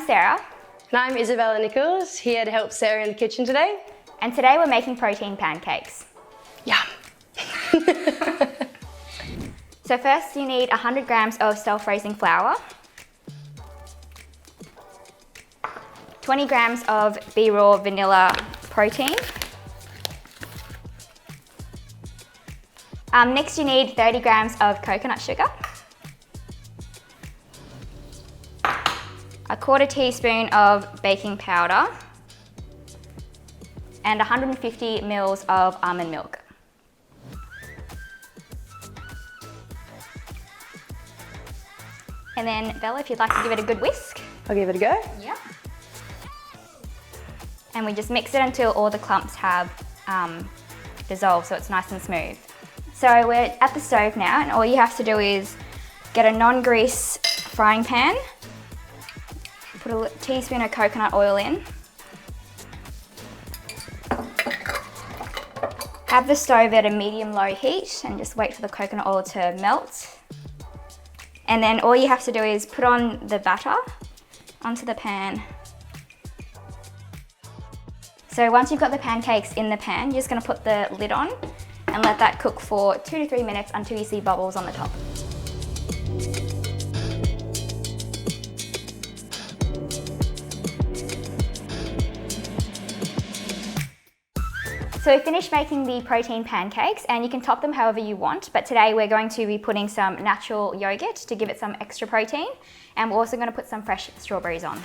Sarah. And I'm Isabella Nichols, here to help Sarah in the kitchen today. And today we're making protein pancakes. Yum! So first you need 100 grams of self-raising flour, 20 grams of bRAW vanilla protein. Next you need 30 grams of coconut sugar, a quarter teaspoon of baking powder, and 150 mils of almond milk. And then Bella, if you'd like to give it a good whisk. I'll give it a go. Yeah. And we just mix it until all the clumps have dissolved, so it's nice and smooth. So we're at the stove now, and all you have to do is get a non-grease frying pan, put a teaspoon of coconut oil in, have the stove at a medium-low heat and just wait for the coconut oil to melt. And then all you have to do is put on the batter onto the pan. So once you've got the pancakes in the pan, you're just going to put the lid on and let that cook for 2 to 3 minutes until you see bubbles on the top. So we finished making the protein pancakes, and you can top them however you want, but today we're going to be putting some natural yogurt to give it some extra protein, and we're also going to put some fresh strawberries on.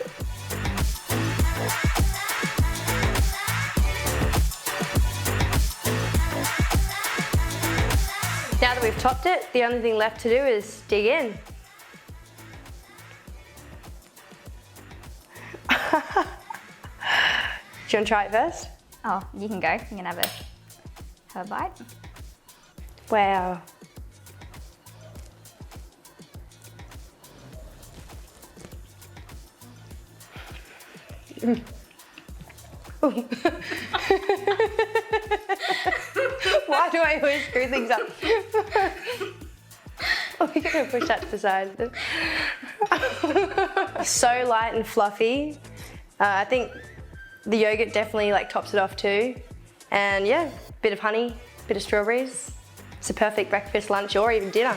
Now that we've topped it, the only thing left to do is dig in. Do you want to try it first? Oh, you can go. You can have a bite. Wow. Why do I always screw things up? We're going to push that to the side. So light and fluffy. I think the yogurt definitely tops it off too. And yeah, bit of honey, bit of strawberries. It's a perfect breakfast, lunch, or even dinner.